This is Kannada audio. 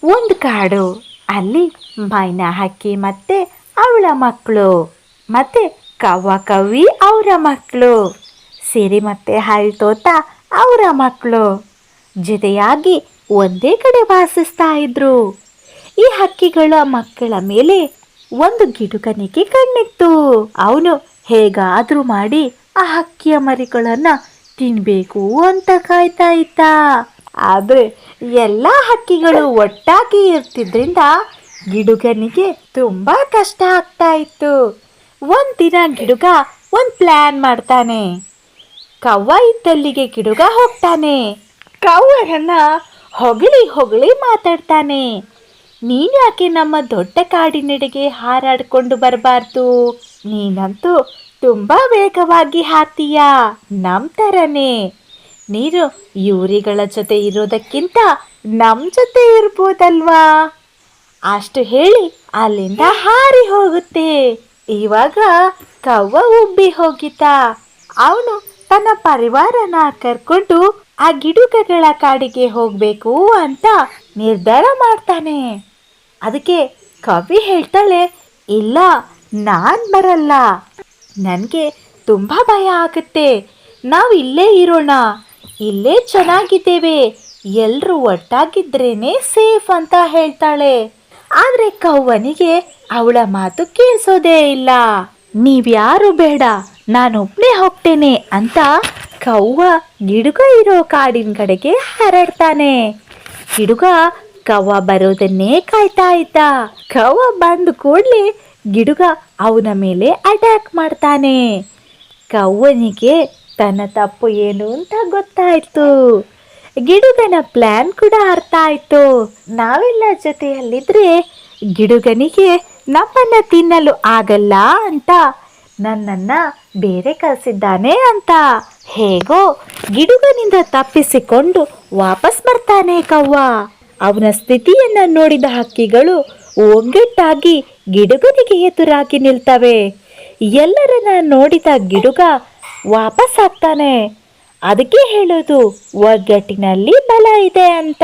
ಒಂದು ಕಾಡು. ಅಲ್ಲಿ ಮೈನಾ ಹಕ್ಕಿ ಮತ್ತೆ ಅವಳ ಮಕ್ಕಳು, ಮತ್ತೆ ಕವ್ವ ಕವ್ವಿ ಅವರ ಮಕ್ಕಳು, ಸಿರಿ ಮತ್ತೆ ಹರಿತೋತ ಅವರ ಮಕ್ಕಳು ಜೊತೆಯಾಗಿ ಒಂದೇ ಕಡೆ ವಾಸಿಸ್ತಾ ಇದ್ರು. ಈ ಹಕ್ಕಿಗಳ ಮಕ್ಕಳ ಮೇಲೆ ಒಂದು ಗಿಡುಗನಿಗೆ ಕಣ್ಣಿತ್ತು. ಅವನು ಹೇಗಾದ್ರೂ ಮಾಡಿ ಆ ಹಕ್ಕಿಯ ಮರಿಗಳನ್ನ ತಿನ್ಬೇಕು ಅಂತ ಕಾಯ್ತಾ ಇದ್ದ. ಆದ್ರೆ ಎಲ್ಲ ಹಕ್ಕಿಗಳು ಒಟ್ಟಾಗಿ ಇರ್ತಿದ್ರಿಂದ ಗಿಡುಗನಿಗೆ ತುಂಬಾ ಕಷ್ಟ ಆಗ್ತಾ ಇತ್ತು. ಒಂದಿನ ಗಿಡುಗ ಒಂದು ಪ್ಲಾನ್ ಮಾಡ್ತಾನೆ. ಕವ್ವ ಇದ್ದಲ್ಲಿಗೆ ಗಿಡುಗ ಹೋಗ್ತಾನೆ. ಕವ್ವರನ್ನ ಹೊಗಳಿ ಹೊಗಳಿ ಮಾತಾಡ್ತಾನೆ. ನೀನ್ ಯಾಕೆ ನಮ್ಮ ದೊಡ್ಡ ಕಾಡಿನೆಡೆಗೆ ಹಾರಾಡ್ಕೊಂಡು ಬರಬಾರ್ದು? ನೀನಂತೂ ತುಂಬಾ ವೇಗವಾಗಿ ಹಾರ್ತೀಯ, ನಮ್ ಥರನೇ. ನೀನು ಯೂರಿಗಳ ಜೊತೆ ಇರೋದಕ್ಕಿಂತ ನಮ್ ಜೊತೆ ಇರ್ಬೋದಲ್ವಾ? ಅಷ್ಟು ಹೇಳಿ ಅಲ್ಲಿಂದ ಹಾರಿ ಹೋಗುತ್ತೆ. ಇವಾಗ ಕವ್ವ ಉಬ್ಬಿ ಹೋಗಿದ್ದ. ಅವನು ತನ್ನ ಪರಿವಾರನ ಕರ್ಕೊಂಡು ಆ ಗಿಡುಗಗಳ ಕಾಡಿಗೆ ಹೋಗ್ಬೇಕು ಅಂತ ನಿರ್ಧಾರ ಮಾಡ್ತಾನೆ. ಅದಕ್ಕೆ ಕವಿ ಹೇಳ್ತಾಳೆ, ಇಲ್ಲ, ನಾನ್ ಬರಲ್ಲ. ನನಗೆ ತುಂಬಾ ಭಯ ಆಗುತ್ತೆ. ನಾವು ಇಲ್ಲೇ ಇರೋಣ, ಇಲ್ಲೇ ಚೆನ್ನಾಗಿದ್ದೇವೆ, ಎಲ್ರೂ ಒಟ್ಟಾಗಿದ್ರೇನೆ ಸೇಫ್ ಅಂತ ಹೇಳ್ತಾಳೆ. ಆದ್ರೆ ಕವ್ವನಿಗೆ ಅವಳ ಮಾತು ಕೇಳಿಸೋದೇ ಇಲ್ಲ. ನೀವ್ಯಾರು ಬೇಡ, ನಾನೊಬ್ನೇ ಹೋಗ್ತೇನೆ ಅಂತ ಕವ್ವ ಗಿಡುಗ ಇರೋ ಕಾಡಿನ ಕಡೆಗೆ ಹಾರಾಡ್ತಾನೆ. ಗಿಡುಗ ಕವ್ವ ಬರೋದನ್ನೇ ಕಾಯ್ತಾ ಇದ್ದ. ಕವ್ವ ಬಂದ ಕೂಡ್ಲೆ ಗಿಡುಗ ಅವನ ಮೇಲೆ ಅಟ್ಯಾಕ್ ಮಾಡ್ತಾನೆ. ಕವ್ವನಿಗೆ ತನ್ನ ತಪ್ಪು ಏನು ಅಂತ ಗೊತ್ತಾಯ್ತು. ಗಿಡುಗನ ಪ್ಲಾನ್ ಕೂಡ ಅರ್ಥ ಆಯ್ತು. ನಾವೆಲ್ಲ ಜೊತೆಯಲ್ಲಿದ್ರೆ ಗಿಡುಗನಿಗೆ ನಮ್ಮನ್ನ ತಿನ್ನಲು ಆಗಲ್ಲ ಅಂತ ನನ್ನನ್ನ ಬೇರೆ ಕಳಿಸಿದ್ದಾನೆ ಅಂತ. ಹೇಗೋ ಗಿಡುಗನಿಂದ ತಪ್ಪಿಸಿಕೊಂಡು ವಾಪಸ್ ಬರ್ತಾನೆ ಕವ್ವ. ಅವನ ಸ್ಥಿತಿಯನ್ನ ನೋಡಿದ ಹಕ್ಕಿಗಳು ಒಗ್ಗಟ್ಟಾಗಿ ಗಿಡುಗನಿಗೆ ಎದುರಾಗಿ ನಿಲ್ತವೆ. ಎಲ್ಲರನ್ನ ನೋಡಿದ ಗಿಡುಗ ವಾಪಸ್ ಆಗ್ತಾನೆ. ಅದಕ್ಕೆ ಹೇಳೋದು, ಒಗ್ಗಟ್ಟಿನಲ್ಲಿ ಬಲ ಇದೆ ಅಂತ.